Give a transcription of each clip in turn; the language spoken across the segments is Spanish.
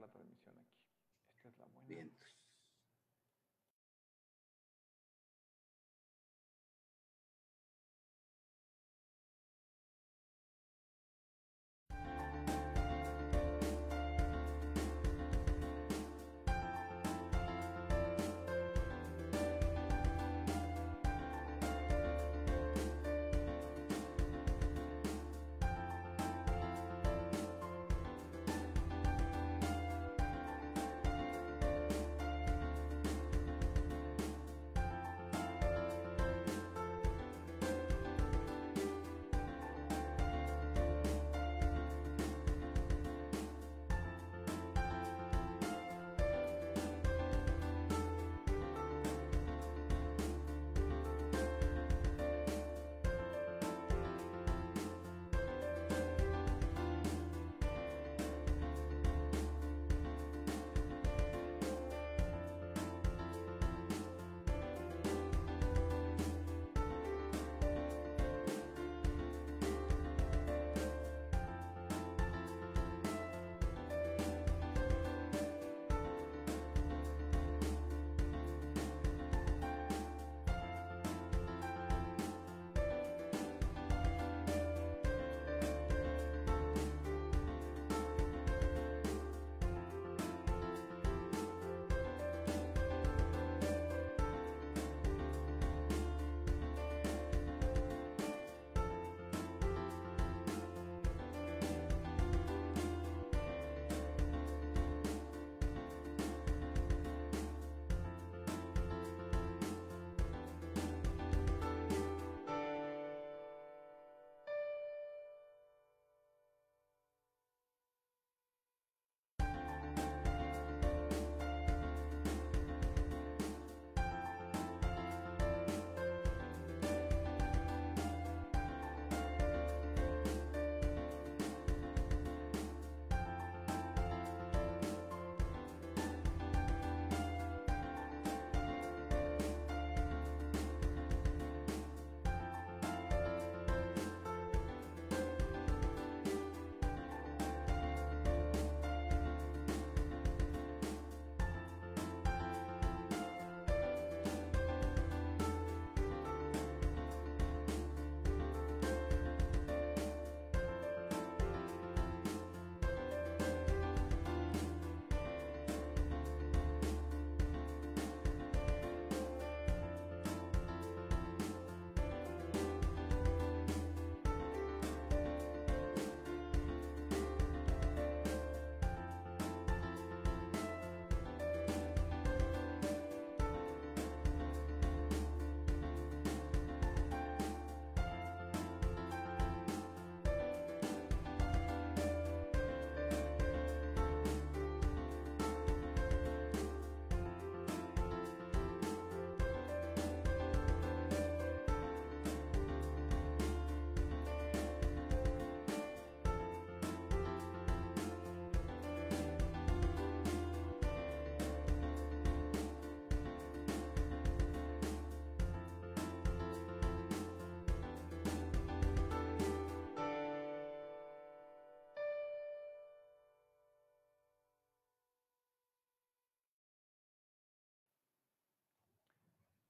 la transmisión aquí. Esta es la buena. Bien.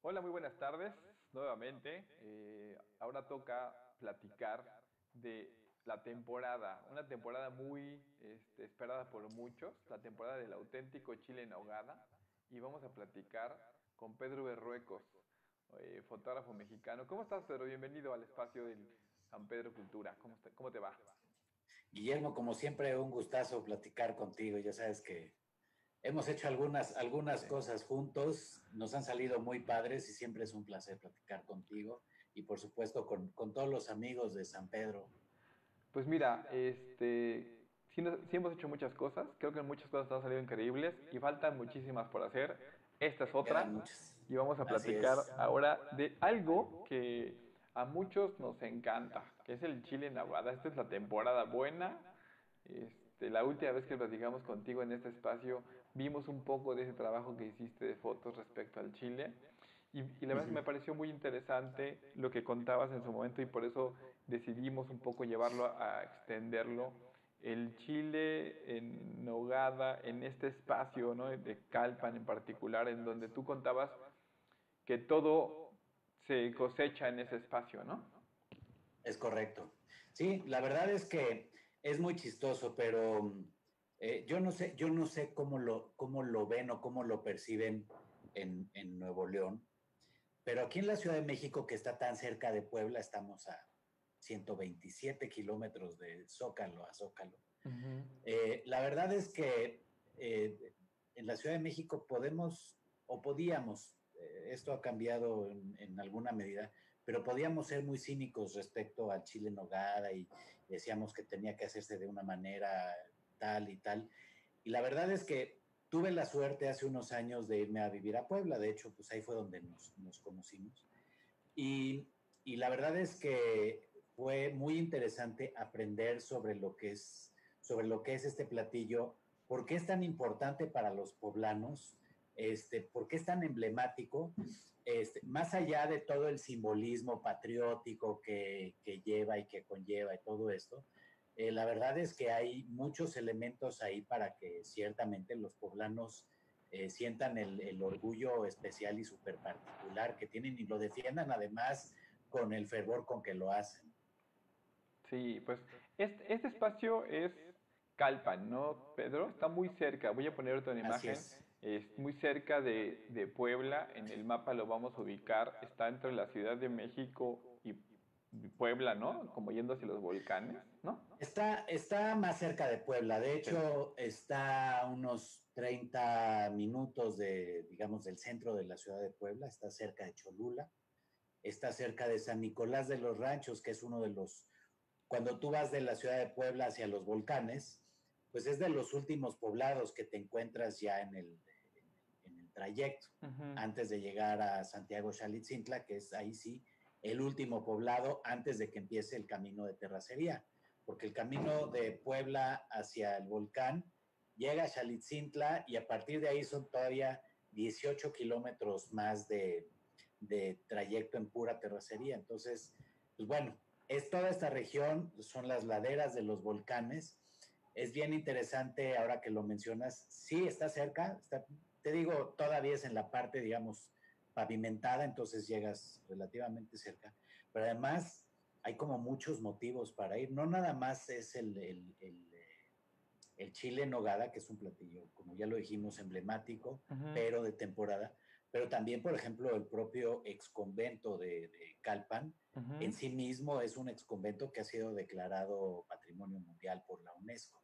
Hola, muy buenas tardes nuevamente. Ahora toca platicar de la temporada, una temporada muy esperada por muchos, la temporada del auténtico chile en ahogada. Y vamos a platicar con Pedro Berruecos, fotógrafo mexicano. ¿Cómo estás, Pedro? Bienvenido al espacio del San Pedro Cultura. ¿Cómo te va? Guillermo, como siempre, un gustazo platicar contigo. Ya sabes que hemos hecho algunas Sí. cosas juntos, nos han salido muy padres y siempre es un placer platicar contigo y por supuesto con todos los amigos de San Pedro. Pues mira, sí hemos hecho muchas cosas, creo que muchas cosas han salido increíbles y faltan muchísimas por hacer. Esta es Quedan otra muchas. y vamos a Así platicar es. ahora de algo que a muchos nos encanta, que es el chile en ahogada. Esta es la temporada buena. La última vez que platicamos contigo en este espacio, vimos un poco de ese trabajo que hiciste de fotos respecto al chile. Y la verdad es que me pareció muy interesante lo que contabas en su momento y por eso decidimos un poco llevarlo a extenderlo el chile en nogada, en este espacio, ¿no? De Calpan en particular, en donde tú contabas que todo se cosecha en ese espacio, ¿no? Es correcto. Sí, la verdad es que es muy chistoso, pero yo no sé cómo lo ven o cómo lo perciben en Nuevo León, pero aquí en la Ciudad de México, que está tan cerca de Puebla, estamos a 127 kilómetros de Zócalo a Zócalo. Ujú. La verdad es que en la Ciudad de México podemos o podíamos, esto ha cambiado en alguna medida, pero podíamos ser muy cínicos respecto al chile en nogada y decíamos que tenía que hacerse de una manera tal y tal. Y la verdad es que tuve la suerte hace unos años de irme a vivir a Puebla, de hecho, pues ahí fue donde nos conocimos. Y, y la verdad es que fue muy interesante aprender sobre lo que es este platillo, por qué es tan importante para los poblanos, por qué es tan emblemático, más allá de todo el simbolismo patriótico que lleva y que conlleva y todo esto. La verdad es que hay muchos elementos ahí para que ciertamente los poblanos sientan el orgullo especial y súper particular que tienen y lo defiendan además con el fervor con que lo hacen. Sí, pues este espacio es Calpan, ¿no, Pedro? Está muy cerca, voy a ponerte una Así imagen, es. es muy cerca de Puebla, en el mapa lo vamos a ubicar, está entre la Ciudad de México y Puebla, ¿no? Como yendo hacia los volcanes, ¿no? Está más cerca de Puebla, de Sí. hecho está a unos 30 minutos digamos, del centro de la ciudad de Puebla, está cerca de Cholula, está cerca de San Nicolás de los Ranchos, que es uno de los, cuando tú vas de la ciudad de Puebla hacia los volcanes, pues es de los últimos poblados que te encuentras ya en el trayecto, Ujú. antes de llegar a Santiago Xalitzintla, que es ahí sí el último poblado antes de que empiece el camino de terracería, porque el camino de Puebla hacia el volcán llega a Xalitzintla y a partir de ahí son todavía 18 kilómetros más de trayecto en pura terracería. Entonces, pues bueno, es toda esta región, son las laderas de los volcanes. Es bien interesante ahora que lo mencionas. Sí, está cerca, te digo, todavía es en la parte, digamos, pavimentada, entonces llegas relativamente cerca. Pero además hay como muchos motivos para ir. No nada más es el chile en nogada, que es un platillo, como ya lo dijimos, emblemático, Ujú. pero de temporada, pero también, por ejemplo, el propio exconvento de Calpan, en Ujú. sí mismo es un exconvento que ha sido declarado Patrimonio Mundial por la UNESCO.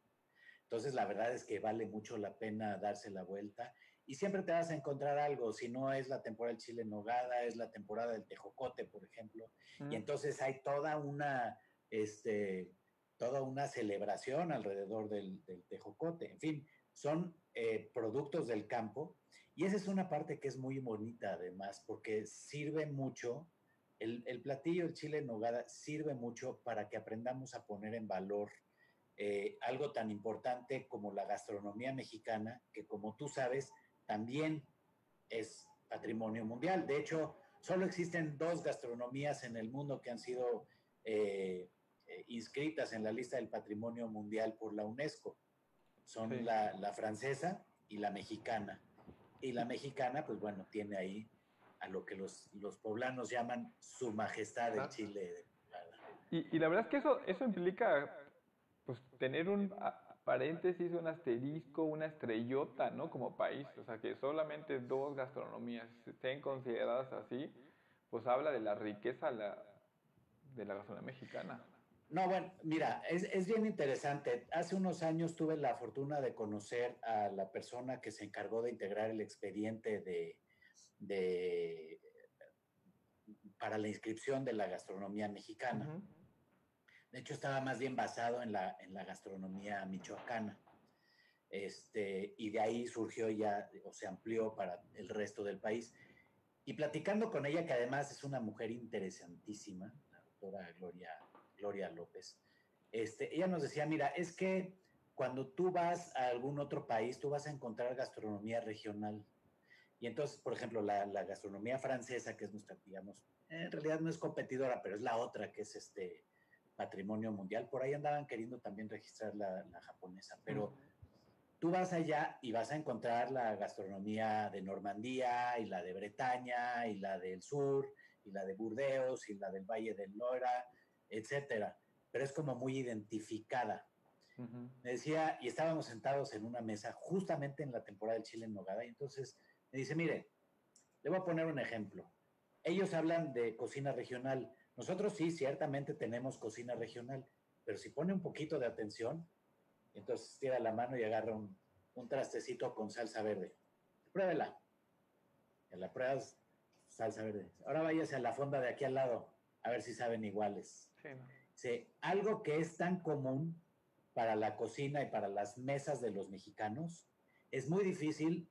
Entonces, la verdad es que vale mucho la pena darse la vuelta y siempre te vas a encontrar algo. Si no es la temporada del chile en nogada, es la temporada del tejocote, por ejemplo. Y Mm. entonces hay este, toda una celebración alrededor del tejocote. En fin, son productos del campo y esa es una parte que es muy bonita además porque sirve mucho, el platillo, el chile en nogada, sirve mucho para que aprendamos a poner en valor algo tan importante como la gastronomía mexicana, que como tú sabes, también es patrimonio mundial. De hecho, solo existen dos gastronomías en el mundo que han sido inscritas en la lista del patrimonio mundial por la UNESCO. Son Sí. la francesa y la mexicana. Y la mexicana, pues bueno, tiene ahí a lo que los poblanos llaman su majestad el ¿Verdad? chile de nogada. Y la verdad es que eso implica pues tener un paréntesis, un asterisco, una estrellota, ¿no? Como país, o sea, que solamente dos gastronomías estén consideradas así, pues habla de la riqueza de la gastronomía mexicana. No, bueno, mira, es bien interesante. Hace unos años tuve la fortuna de conocer a la persona que se encargó de integrar el expediente de, para la inscripción de la gastronomía mexicana. Ujú. De hecho, estaba más bien basado en la gastronomía michoacana. Y de ahí surgió ya, o se amplió para el resto del país. Y platicando con ella, que además es una mujer interesantísima, la doctora Gloria López, ella nos decía, mira, es que cuando tú vas a algún otro país, tú vas a encontrar gastronomía regional. Y entonces, por ejemplo, la gastronomía francesa, que es nuestra, digamos, en realidad no es competidora, pero es la otra, que es patrimonio mundial. Por ahí andaban queriendo también registrar la japonesa, pero tú vas allá y vas a encontrar la gastronomía de Normandía y la de Bretaña y la del sur y la de Burdeos y la del Valle del Loira, etcétera. Pero es como muy identificada. Me decía, y estábamos sentados en una mesa justamente en la temporada del chile en nogada, y entonces me dice, mire, le voy a poner un ejemplo. Ellos hablan de cocina regional. Nosotros sí, ciertamente tenemos cocina regional, pero si pone un poquito de atención, entonces tira la mano y agarra un trastecito con salsa verde. Pruébela. Y la pruebas, salsa verde. Ahora váyase a la fonda de aquí al lado, a ver si saben iguales. Sí, ¿no? Sí, algo que es tan común para la cocina y para las mesas de los mexicanos, es muy difícil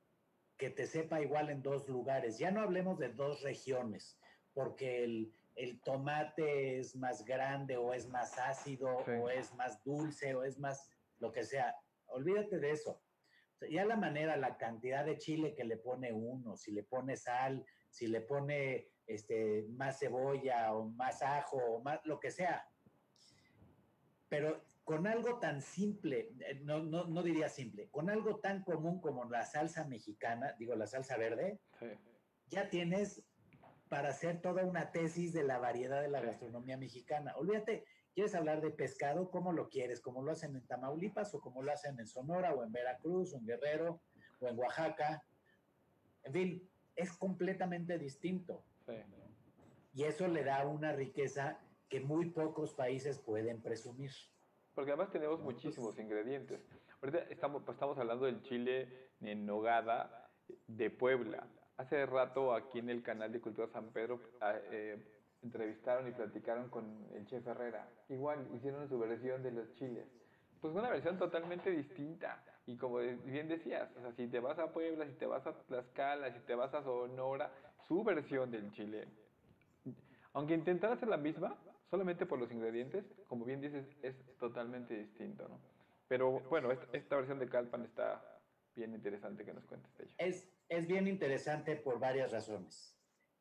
que te sepa igual en dos lugares. Ya no hablemos de dos regiones, porque el tomate es más grande o es más ácido Sí. o es más dulce o es más lo que sea. Olvídate de eso. O sea, ya la manera, la cantidad de chile que le pone uno, si le pone sal, si le pone más cebolla o más ajo o más lo que sea. Pero con algo tan simple, no diría simple, con algo tan común como la salsa mexicana, digo la salsa verde, Sí. ya tienes para hacer toda una tesis de la variedad de la Sí. gastronomía mexicana. Olvídate, ¿quieres hablar de pescado? ¿Cómo lo quieres? ¿Cómo lo hacen en Tamaulipas o cómo lo hacen en Sonora o en Veracruz o en Guerrero o en Oaxaca? En fin, es completamente distinto. Sí. Y eso le da una riqueza que muy pocos países pueden presumir. Porque además tenemos ¿No? muchísimos ingredientes. Ahorita estamos hablando del chile en nogada de Puebla. Hace rato aquí en el canal de Cultura San Pedro entrevistaron y platicaron con el chef Herrera. Igual hicieron su versión de los chiles. Pues una versión totalmente distinta. Y como bien decías, o sea, si te vas a Puebla, si te vas a Tlaxcala, si te vas a Sonora, su versión del chile. Aunque intentar hacer la misma, solamente por los ingredientes, como bien dices, es totalmente distinto, ¿no? Pero bueno, esta versión de Calpan está bien interesante que nos cuentes de ella. Es bien interesante por varias razones.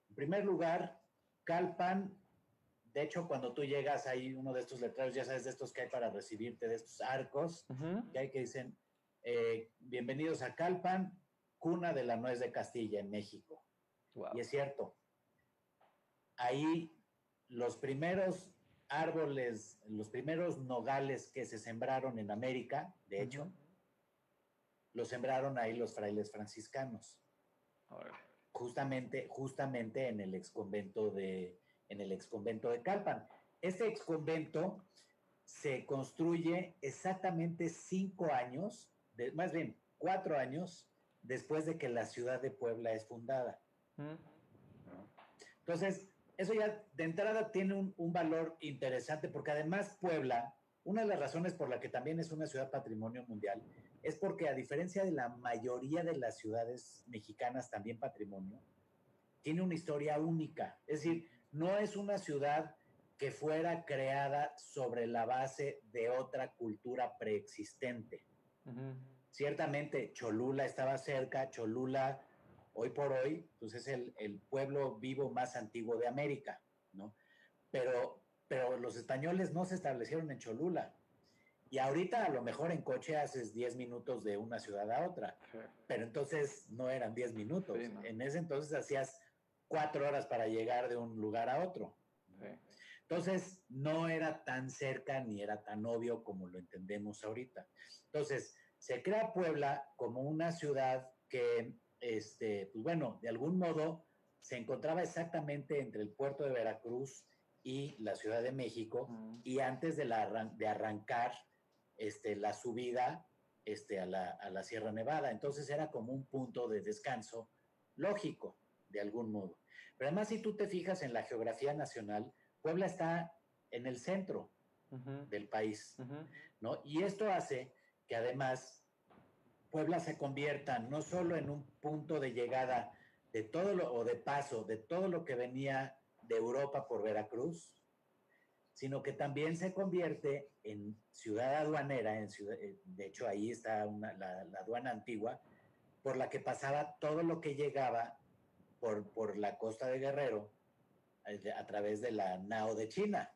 En primer lugar, Calpan, de hecho, cuando tú llegas, hay uno de estos letreros, ya sabes, de estos que hay para recibirte, de estos arcos, que hay que dicen, bienvenidos a Calpan, cuna de la nuez de Castilla en México. Wow. Y es cierto, ahí los primeros árboles, los primeros nogales que se sembraron en América, de hecho, los sembraron ahí los frailes franciscanos. Justamente en el exconvento de Calpan. Este exconvento se construye exactamente 5 años, más bien 4 años después de que la ciudad de Puebla es fundada. Entonces, eso ya de entrada tiene un valor interesante porque además Puebla, una de las razones por la que también es una ciudad patrimonio mundial, es porque a diferencia de la mayoría de las ciudades mexicanas también patrimonio, tiene una historia única. Es decir, no es una ciudad que fuera creada sobre la base de otra cultura preexistente. Ciertamente Cholula estaba cerca, Cholula hoy por hoy pues es el pueblo vivo más antiguo de América, ¿no? Pero los españoles no se establecieron en Cholula. Y ahorita a lo mejor en coche haces 10 minutos de una ciudad a otra, sí. Pero entonces no eran 10 minutos. Sí, ¿no? En ese entonces hacías 4 horas para llegar de un lugar a otro. Sí. Entonces no era tan cerca ni era tan obvio como lo entendemos ahorita. Entonces se crea Puebla como una ciudad que, pues bueno, de algún modo se encontraba exactamente entre el puerto de Veracruz y la Ciudad de México, y antes de arrancar la subida a la Sierra Nevada. Entonces era como un punto de descanso lógico, de algún modo. Pero además, si tú te fijas en la geografía nacional, Puebla está en el centro del país, ¿no? Y esto hace que además Puebla se convierta no solo en un punto de llegada de todo o de paso de todo lo que venía de Europa por Veracruz, sino que también se convierte en ciudad aduanera, de hecho ahí está la aduana antigua, por la que pasaba todo lo que llegaba por la costa de Guerrero a través de la Nao de China.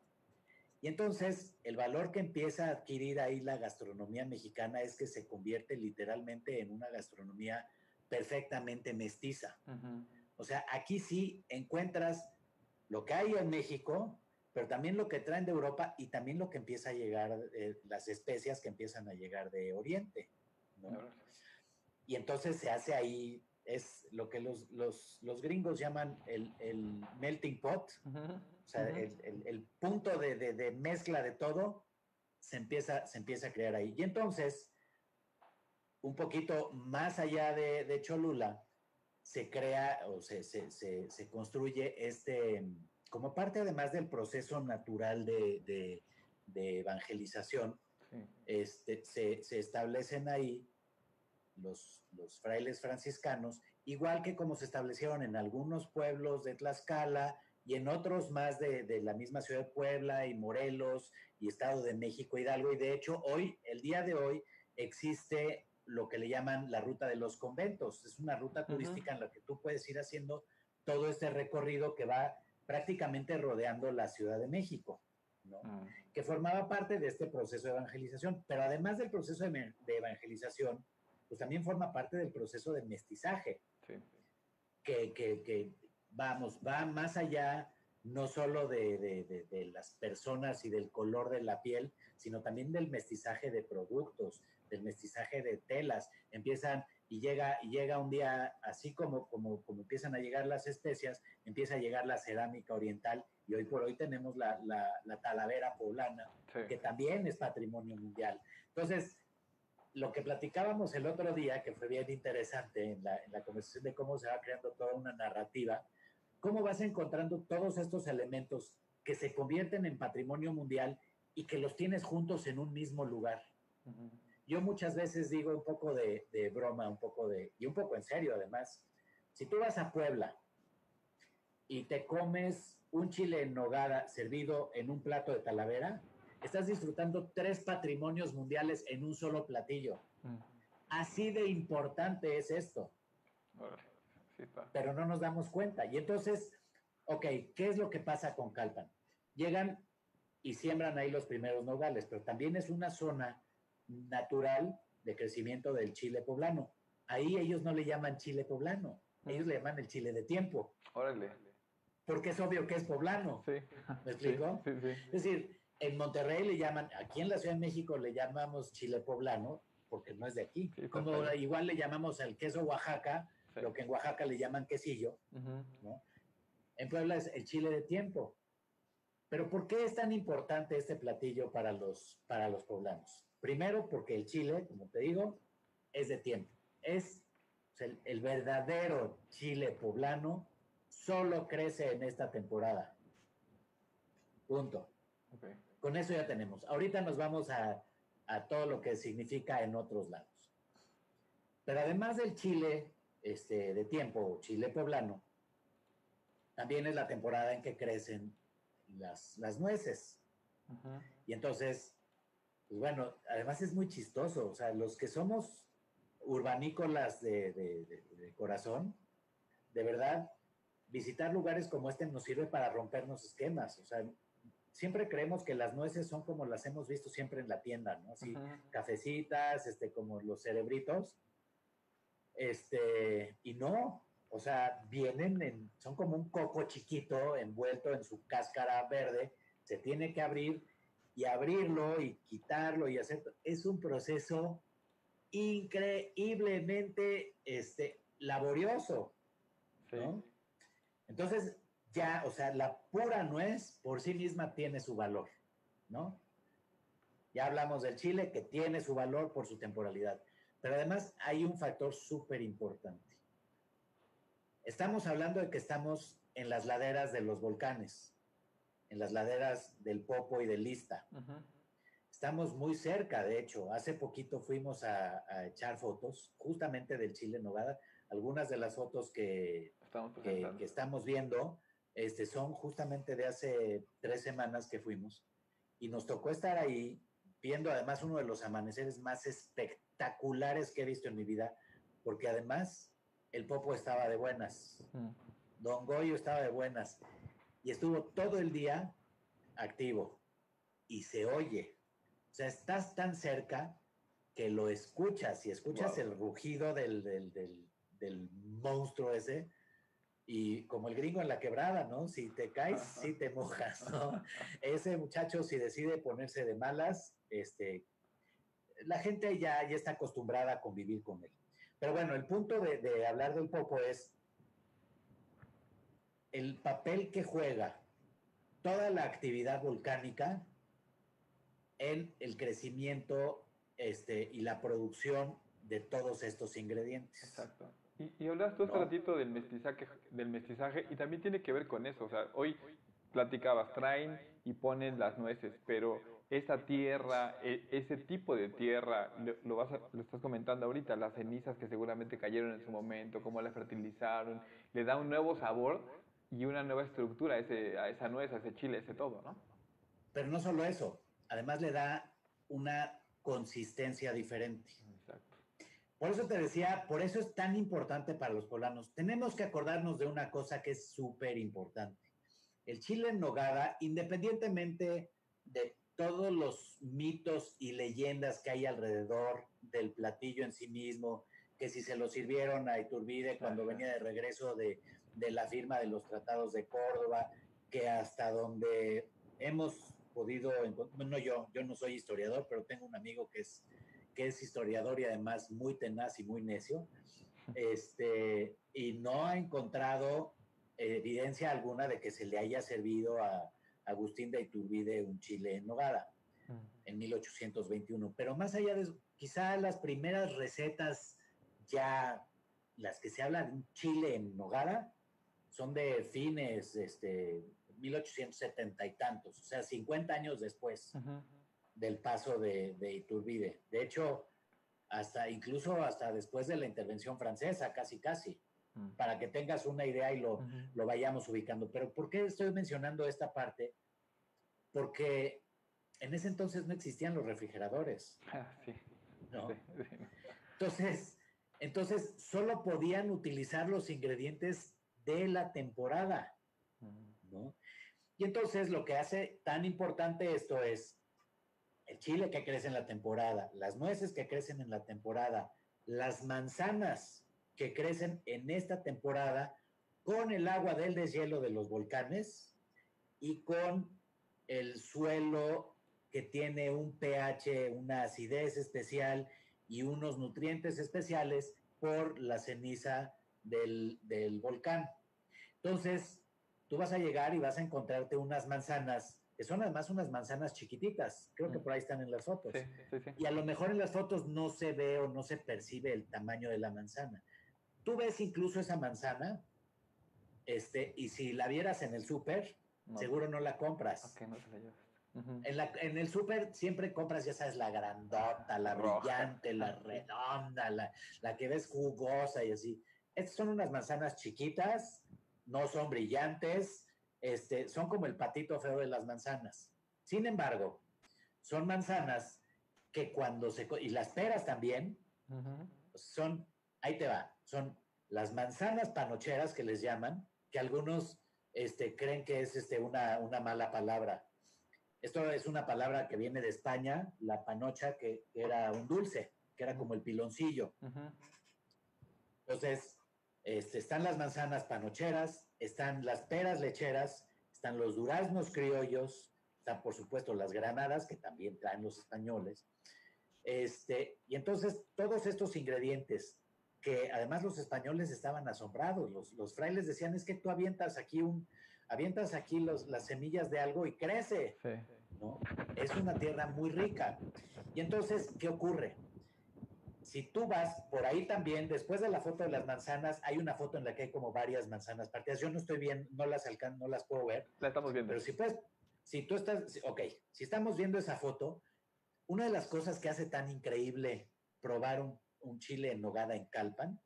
Y entonces el valor que empieza a adquirir ahí la gastronomía mexicana es que se convierte literalmente en una gastronomía perfectamente mestiza. O sea, aquí sí encuentras lo que hay en México, pero también lo que traen de Europa y también lo que empieza a llegar, las especias que empiezan a llegar de Oriente, ¿no? Y entonces se hace ahí, es lo que los gringos llaman el melting pot, o sea, el punto de mezcla de todo se empieza a crear ahí. Y entonces, un poquito más allá de Cholula, se crea o se construye como parte además del proceso natural de evangelización, se establecen ahí los frailes franciscanos, igual que como se establecieron en algunos pueblos de Tlaxcala y en otros más de la misma ciudad de Puebla y Morelos y Estado de México, Hidalgo, y de hecho hoy, el día de hoy, existe lo que le llaman la ruta de los conventos. Es una ruta turística en la que tú puedes ir haciendo todo este recorrido que va prácticamente rodeando la Ciudad de México, ¿no? Que formaba parte de este proceso de evangelización, pero además del proceso de evangelización, pues también forma parte del proceso de mestizaje, sí. que vamos, va más allá no solo de las personas y del color de la piel, sino también del mestizaje de productos, del mestizaje de telas. Empiezan y llega un día, así como empiezan a llegar las especias, empieza a llegar la cerámica oriental y hoy por hoy tenemos la talavera poblana, sí, que también es patrimonio mundial. Entonces, lo que platicábamos el otro día, que fue bien interesante en la conversación de cómo se va creando toda una narrativa, cómo vas encontrando todos estos elementos que se convierten en patrimonio mundial y que los tienes juntos en un mismo lugar. Yo muchas veces digo un poco de broma, y un poco en serio además, si tú vas a Puebla y te comes un chile en nogada servido en un plato de talavera, estás disfrutando 3 patrimonios mundiales en un solo platillo. Así de importante es esto. Pero no nos damos cuenta. Y entonces, ok, ¿qué es lo que pasa con Calpan? Llegan y siembran ahí los primeros nogales, pero también es una zona natural de crecimiento del chile poblano. Ahí ellos no le llaman chile poblano, ellos le llaman el chile de tiempo. Órale. Porque es obvio que es poblano. Sí. ¿Me explico? Sí, sí, sí. Es decir, en Monterrey le llaman, aquí en la Ciudad de México le llamamos chile poblano, porque no es de aquí. Sí, como igual le llamamos al queso Oaxaca, sí, lo que en Oaxaca le llaman quesillo, ¿no? En Puebla es el chile de tiempo. Pero ¿por qué es tan importante este platillo para los poblanos? Primero, porque el chile, como te digo, es de tiempo. Es el verdadero chile poblano, solo crece en esta temporada. Punto. Okay. Con eso ya tenemos. Ahorita nos vamos a todo lo que significa en otros lados. Pero además del chile de tiempo, chile poblano, también es la temporada en que crecen las nueces. Y entonces, pues bueno, además es muy chistoso. O sea, los que somos urbanícolas de corazón, de verdad, visitar lugares como este nos sirve para rompernos esquemas. O sea, siempre creemos que las nueces son como las hemos visto siempre en la tienda, ¿no? Así, cafecitas, como los cerebritos. Y no, o sea, son como un coco chiquito envuelto en su cáscara verde, se tiene que abrir y abrirlo y quitarlo y hacer, es un proceso increíblemente laborioso, ¿no? Sí. Entonces, ya, o sea, la pura nuez por sí misma tiene su valor, ¿no? Ya hablamos del chile que tiene su valor por su temporalidad, pero además hay un factor súper importante. Estamos hablando de que estamos en las laderas de los volcanes, en las laderas del Popo y del Lista. Estamos muy cerca, de hecho. Hace poquito fuimos a echar fotos justamente del chile en nogada. Algunas de las fotos que estamos viendo son justamente de hace 3 semanas que fuimos. Y nos tocó estar ahí viendo además uno de los amaneceres más espectaculares que he visto en mi vida, porque además el Popo estaba de buenas, Don Goyo estaba de buenas y estuvo todo el día activo. y se oye. O sea, estás tan cerca que lo escuchas y escuchas el rugido del monstruo ese. Y como el gringo en la quebrada, ¿no? Si te caes, sí te mojas, ¿no? Ese muchacho, si decide ponerse de malas, la gente ya está acostumbrada a convivir con él. Pero bueno, el punto de hablar del Popo es el papel que juega toda la actividad volcánica en el crecimiento y la producción de todos estos ingredientes. Exacto. Y hablas tú hace ratito del mestizaje y también tiene que ver con eso. O sea, hoy platicabas, traen y ponen las nueces, pero esa tierra, ese tipo de tierra, lo estás comentando ahorita, las cenizas que seguramente cayeron en su momento, cómo la fertilizaron, le da un nuevo sabor y una nueva estructura a esa nuez, a ese chile, a ese todo, ¿no? Pero no solo eso, además le da una consistencia diferente. Exacto. Por eso te decía, por eso es tan importante para los poblanos. Tenemos que acordarnos de una cosa que es súper importante. El chile en nogada, independientemente de todos los mitos y leyendas que hay alrededor del platillo en sí mismo, que si se lo sirvieron a Iturbide cuando venía de regreso de la firma de los tratados de Córdoba, que hasta donde hemos podido, bueno, yo no soy historiador, pero tengo un amigo que es historiador y además muy tenaz y muy necio, y no ha encontrado evidencia alguna de que se le haya servido a Agustín de Iturbide un chile en nogada en 1821. Pero más allá de eso, quizá las primeras recetas ya, las que se hablan de un chile en nogada, son de fines 1870 y tantos, o sea, 50 años después del paso de Iturbide. De hecho, incluso hasta después de la intervención francesa, casi, para que tengas una idea y lo vayamos ubicando. Pero ¿por qué estoy mencionando esta parte? Porque en ese entonces no existían los refrigeradores, Sí. ¿no? Sí. Entonces solo podían utilizar los ingredientes de la temporada, ¿no? Y entonces lo que hace tan importante esto es el chile que crece en la temporada, las nueces que crecen en la temporada, las manzanas que crecen en esta temporada con el agua del deshielo de los volcanes y con el suelo que tiene un pH, una acidez especial y unos nutrientes especiales por la ceniza del volcán. Entonces, tú vas a llegar y vas a encontrarte unas manzanas, que son además unas manzanas chiquititas, creo que por ahí están en las fotos. Sí. Y a lo mejor en las fotos no se ve o no se percibe el tamaño de la manzana. Tú ves incluso esa manzana, y si la vieras en el súper, seguro no la compras. Okay, no te la llevas. En el súper siempre compras, ya sabes, la grandota, la brillante, la redonda, la que ves jugosa y así. Estas son unas manzanas chiquitas, no son brillantes, son como el patito feo de las manzanas. Sin embargo, son manzanas que y las peras también, ahí te va, son las manzanas panocheras que les llaman, que algunos creen que es una mala palabra. Esto es una palabra que viene de España, la panocha, que era un dulce, que era como el piloncillo. Entonces, están las manzanas panocheras, están las peras lecheras, están los duraznos criollos, están por supuesto las granadas, que también traen los españoles. Y entonces todos estos ingredientes, que además los españoles estaban asombrados, los frailes decían, es que tú avientas aquí las semillas de algo y crece, sí. ¿no? Es una tierra muy rica. Y entonces, ¿qué ocurre? Si tú vas por ahí también, después de la foto de las manzanas, hay una foto en la que hay como varias manzanas partidas. Yo no estoy bien, no las puedo ver. La estamos viendo. Pero si estamos viendo esa foto, una de las cosas que hace tan increíble probar un chile en nogada en Calpan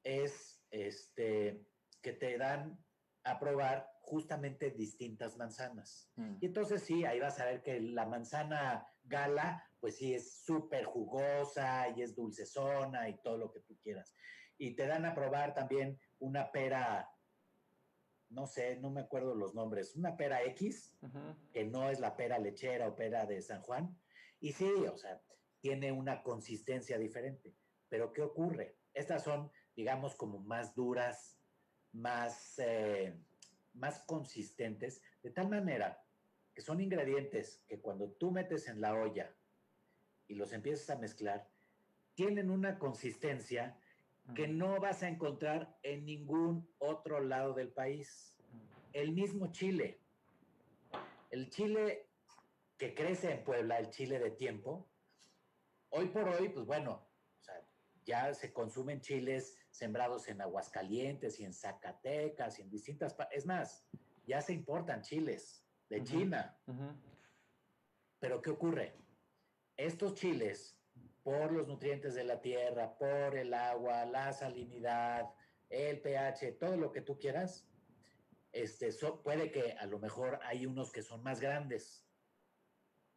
es que te dan a probar justamente distintas manzanas. Y entonces sí, ahí vas a ver que la manzana gala, pues sí, es súper jugosa y es dulcezona y todo lo que tú quieras. Y te dan a probar también una pera no sé, no me acuerdo los nombres, una pera X, que no es la pera lechera o pera de San Juan, y sí, o sea, tiene una consistencia diferente. Pero ¿qué ocurre? Estas son, digamos, como más duras, más, más consistentes, de tal manera que son ingredientes que cuando tú metes en la olla y los empiezas a mezclar, tienen una consistencia que no vas a encontrar en ningún otro lado del país. El mismo chile, el chile que crece en Puebla, el chile de tiempo, hoy por hoy, pues bueno, o sea, ya se consumen chiles sembrados en Aguascalientes y en Zacatecas y en distintas partes. Es más, ya se importan chiles de China. Pero ¿qué ocurre? Estos chiles, por los nutrientes de la tierra, por el agua, la salinidad, el pH, todo lo que tú quieras, puede que a lo mejor hay unos que son más grandes.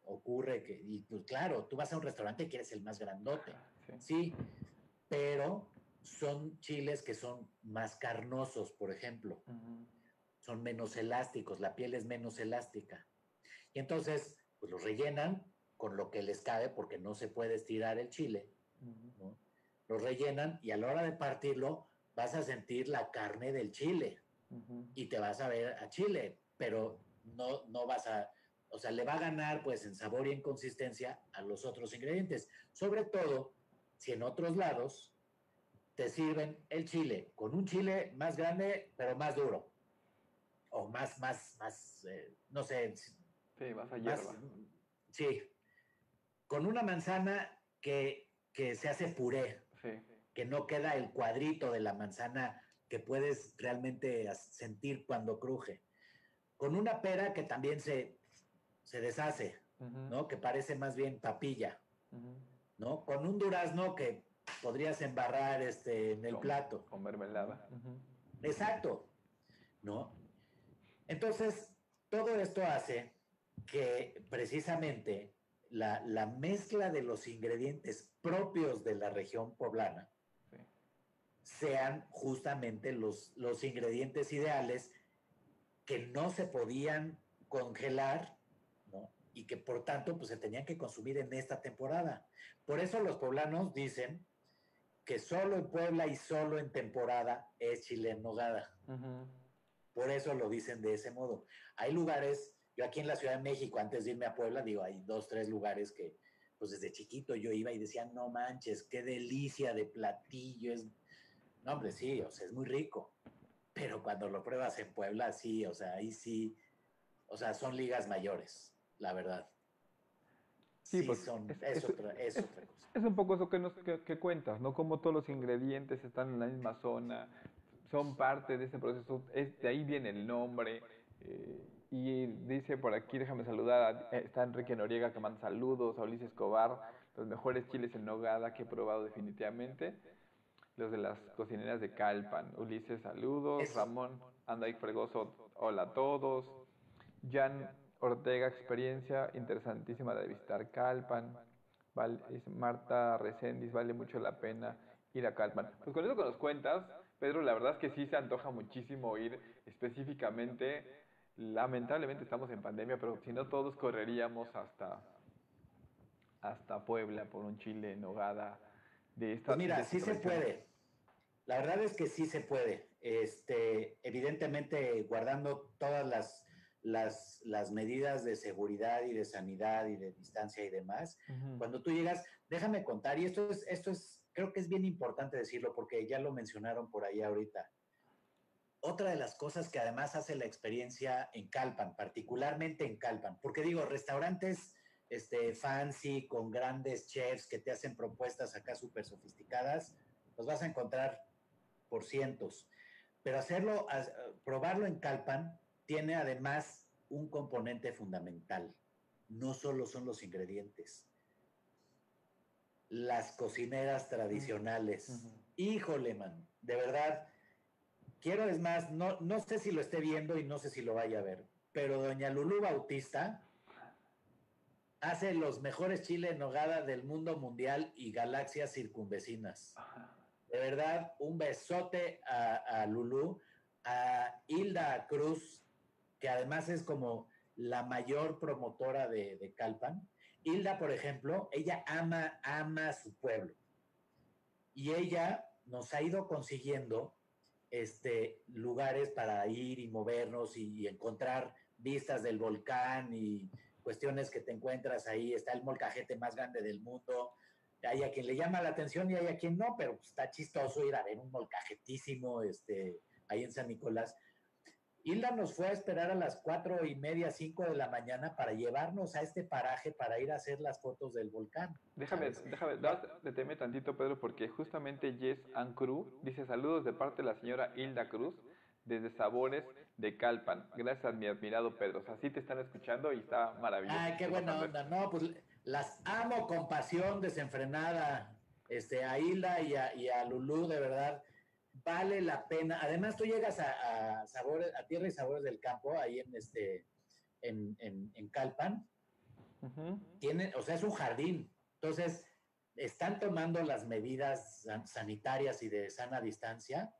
Ocurre que, y pues claro, tú vas a un restaurante y quieres el más grandote, sí, pero son chiles que son más carnosos, por ejemplo, son menos elásticos, la piel es menos elástica. Y entonces, pues los rellenan con lo que les cabe, porque no se puede estirar el chile, ¿no? Los rellenan y a la hora de partirlo vas a sentir la carne del chile y te vas a ver a chile, pero no vas a, o sea, le va a ganar pues en sabor y en consistencia a los otros ingredientes. Sobre todo si en otros lados te sirven el chile con un chile más grande pero más duro o no sé, sí, más a más, hierba. sí, con una manzana que se hace puré, Sí. que no queda el cuadrito de la manzana que puedes realmente sentir cuando cruje, con una pera que también se deshace, ¿no? Que parece más bien papilla, ¿no? Con un durazno que podrías embarrar en el plato. Con mermelada. Exacto, ¿no? Entonces, todo esto hace que precisamente la mezcla de los ingredientes propios de la región poblana sean justamente los ingredientes ideales que no se podían congelar, ¿no? Y que por tanto pues, se tenían que consumir en esta temporada. Por eso los poblanos dicen que solo en Puebla y solo en temporada es chile en nogada. Por eso lo dicen de ese modo. Hay lugares, yo aquí en la Ciudad de México, antes de irme a Puebla, digo, hay 2, 3 lugares que pues desde chiquito yo iba y decía, no manches, qué delicia de platillo. No, hombre, sí, o sea, es muy rico. Pero cuando lo pruebas en Puebla, sí, o sea, ahí sí, o sea, son ligas mayores, la verdad. Sí, Sí, pues es otra cosa. es un poco eso que cuentas, ¿no? Como todos los ingredientes están en la misma zona, son parte de ese proceso, de ahí viene el nombre. Y dice por aquí, déjame saludar, está Enrique Noriega que manda saludos, a Ulises Escobar, los mejores chiles en nogada que he probado definitivamente, los de las cocineras de Calpan. Ulises, saludos, Ramón Anday Fregoso, hola a todos. Jan Ortega, experiencia interesantísima de visitar Calpan. Marta Reséndiz, vale mucho la pena ir a Calpan. Pues con eso que nos cuentas, Pedro, la verdad es que sí se antoja muchísimo ir específicamente. Lamentablemente estamos en pandemia, pero si no todos correríamos hasta Puebla por un chile en nogada Pues de mira, esta sí se tradición. puede. La verdad es que sí se puede. Evidentemente, guardando todas las medidas de seguridad y de sanidad y de distancia y demás. Cuando tú llegas, déjame contar, y esto es, creo que es bien importante decirlo porque ya lo mencionaron por ahí ahorita. Otra de las cosas que además hace la experiencia en Calpan, particularmente en Calpan, porque digo, restaurantes fancy, con grandes chefs que te hacen propuestas acá súper sofisticadas, los vas a encontrar por cientos. Pero probarlo en Calpan tiene además un componente fundamental. No solo son los ingredientes, las cocineras tradicionales. Híjole, man, de verdad, quiero, es más, no sé si lo esté viendo y no sé si lo vaya a ver, pero doña Lulú Bautista hace los mejores chiles en nogada del mundo mundial y galaxias circunvecinas. De verdad, un besote a Lulú, a Hilda Cruz, que además es como la mayor promotora de Calpan. Hilda, por ejemplo, ella ama su pueblo. Y ella nos ha ido consiguiendo lugares para ir y movernos y encontrar vistas del volcán y cuestiones que te encuentras ahí. Está el molcajete más grande del mundo. Hay a quien le llama la atención y hay a quien no, pero pues, está chistoso ir a ver un molcajetísimo ahí en San Nicolás. Hilda nos fue a esperar a las 4:30, 5 de la mañana para llevarnos a este paraje para ir a hacer las fotos del volcán. Déjame, deténme tantito, Pedro, porque justamente Jess Ancru dice saludos de parte de la señora Hilda Cruz desde Sabores de Calpan. Gracias, mi admirado Pedro. O sea, sí te están escuchando y está maravilloso. Ay, qué buena onda. No, pues las amo con pasión desenfrenada. A Hilda y a Lulú, de verdad, vale la pena. Además, tú llegas a Sabores, a Tierra y Sabores del Campo, ahí en Calpan. Tiene, o sea, es un jardín. Entonces, están tomando las medidas sanitarias y de sana distancia.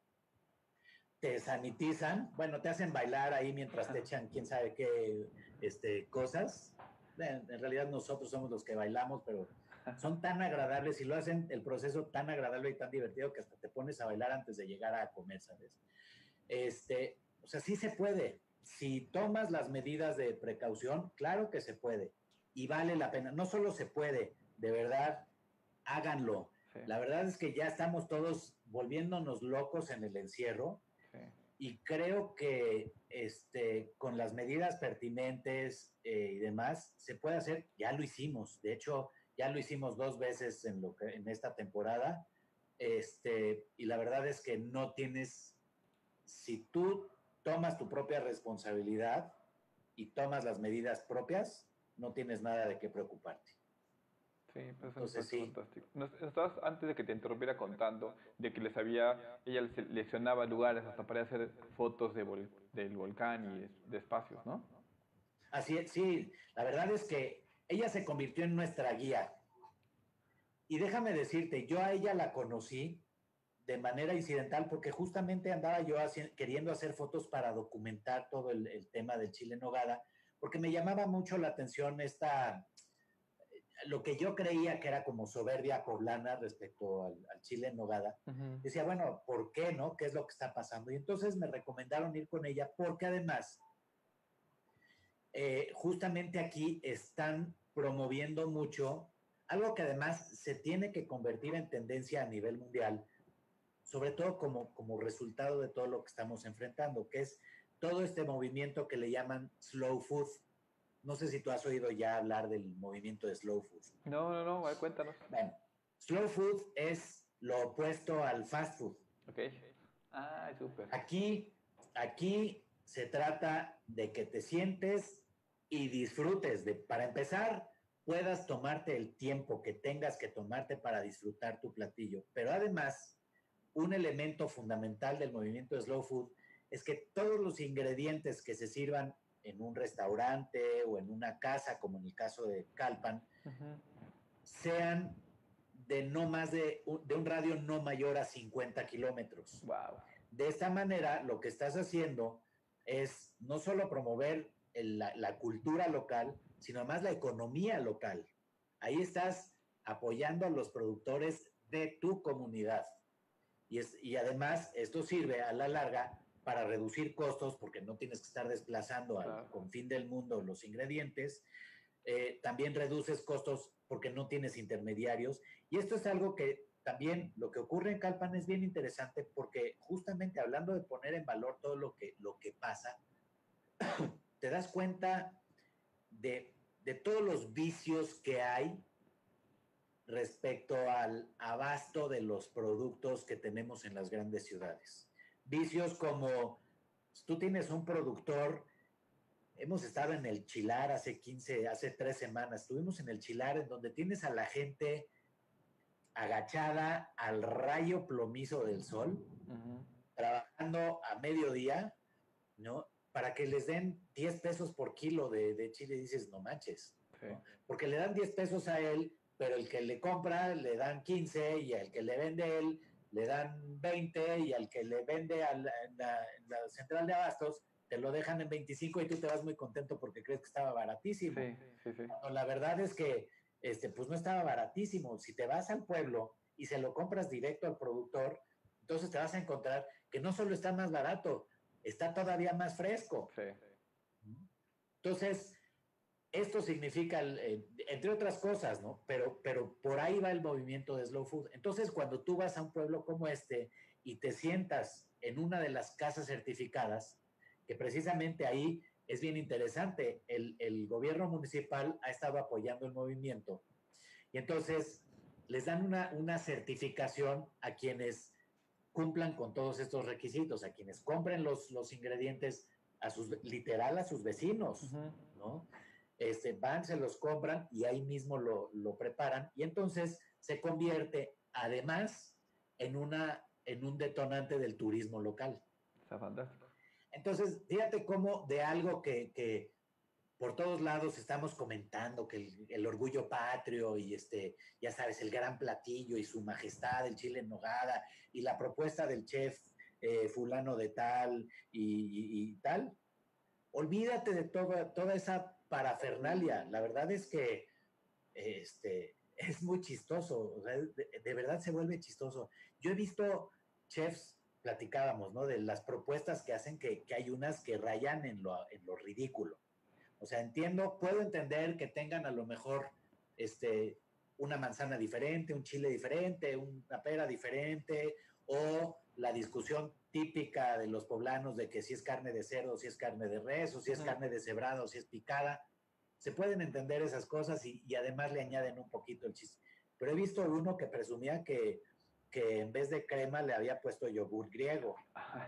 Te sanitizan, bueno, te hacen bailar ahí mientras te echan quién sabe qué cosas. En realidad nosotros somos los que bailamos, pero son tan agradables y lo hacen el proceso tan agradable y tan divertido que hasta te pones a bailar antes de llegar a comer, ¿sabes? O sea, sí se puede. Si tomas las medidas de precaución, claro que se puede y vale la pena. No solo se puede, de verdad, háganlo. Sí. La verdad es que ya estamos todos volviéndonos locos en el encierro. Sí. Y creo que con las medidas pertinentes y demás, se puede hacer, ya lo hicimos, de hecho, ya lo hicimos 2 veces en esta temporada, y la verdad es que no tienes, si tú tomas tu propia responsabilidad y tomas las medidas propias, no tienes nada de qué preocuparte. Sí, pues entonces sí. Fantástico. Estabas antes de que te interrumpiera contando de que ella les seleccionaba lugares hasta para hacer fotos del volcán y de espacios, ¿no? Así es, sí. La verdad es que ella se convirtió en nuestra guía. Y déjame decirte, yo a ella la conocí de manera incidental porque justamente andaba yo queriendo hacer fotos para documentar todo el tema del chile en nogada, porque me llamaba mucho la atención lo que yo creía que era como soberbia poblana respecto al chile en nogada. Uh-huh. Decía, bueno, ¿por qué no? ¿Qué es lo que está pasando? Y entonces me recomendaron ir con ella porque además, justamente aquí están promoviendo mucho algo que además se tiene que convertir en tendencia a nivel mundial, sobre todo como resultado de todo lo que estamos enfrentando, que es todo este movimiento que le llaman slow food. No sé si tú has oído ya hablar del movimiento de slow food. No, cuéntanos. Bueno, slow food es lo opuesto al fast food. Ok. Ah, súper. Aquí se trata de que te sientes y disfrutes. Para empezar, puedas tomarte el tiempo que tengas que tomarte para disfrutar tu platillo. Pero además, un elemento fundamental del movimiento de slow food es que todos los ingredientes que se sirvan en un restaurante o en una casa, como en el caso de Calpan, uh-huh, sean de no más de un radio no mayor a 50 kilómetros. Wow. De esta manera, lo que estás haciendo es no solo promover la cultura local, sino además la economía local. Ahí estás apoyando a los productores de tu comunidad. Y además, esto sirve a la larga para reducir costos, porque no tienes que estar desplazando al confín del mundo los ingredientes. También reduces costos porque no tienes intermediarios. Y esto es algo que también lo que ocurre en Calpan es bien interesante, porque justamente hablando de poner en valor todo lo que pasa, te das cuenta de todos los vicios que hay respecto al abasto de los productos que tenemos en las grandes ciudades. Vicios como, tú tienes un productor, hemos estado en el Chilar hace 3 semanas, estuvimos en el Chilar en donde tienes a la gente agachada al rayo plomizo del sol, uh-huh, trabajando a mediodía, ¿no? Para que les den 10 pesos por kilo de chile, y dices, no manches, sí, ¿no? Porque le dan 10 pesos a él, pero el que le compra le dan 15 y al que le vende él le dan 20 y al que le vende en la central de abastos te lo dejan en 25 y tú te vas muy contento porque crees que estaba baratísimo. Sí, sí, sí. Cuando la verdad es que pues no estaba baratísimo. Si te vas al pueblo y se lo compras directo al productor, entonces te vas a encontrar que no solo está más barato, está todavía más fresco. Sí. Entonces, esto significa, entre otras cosas, ¿no? Pero por ahí va el movimiento de slow food. Entonces, cuando tú vas a un pueblo como este y te sientas en una de las casas certificadas, que precisamente ahí es bien interesante, el gobierno municipal ha estado apoyando el movimiento y entonces les dan una certificación a quienes cumplan con todos estos requisitos, a quienes compren los ingredientes literal a sus vecinos, ¿no? Van, se los compran y ahí mismo lo preparan y entonces se convierte además en un detonante del turismo local. Está fantástico. Entonces, fíjate cómo de algo que por todos lados estamos comentando que el orgullo patrio y ya sabes, el gran platillo y su majestad, el chile en nogada y la propuesta del chef fulano de tal y tal. Olvídate de toda esa parafernalia. La verdad es que es muy chistoso. O sea, de verdad se vuelve chistoso. Yo he visto chefs, platicábamos, ¿no? De las propuestas que hacen que hay unas que rayan en lo ridículo. O sea, puedo entender que tengan a lo mejor una manzana diferente, un chile diferente, una pera diferente, o la discusión típica de los poblanos de que si es carne de cerdo, si es carne de res, o si es carne deshebrada, o si es picada. Se pueden entender esas cosas y además le añaden un poquito el chiste. Pero he visto uno que presumía que en vez de crema le había puesto yogur griego.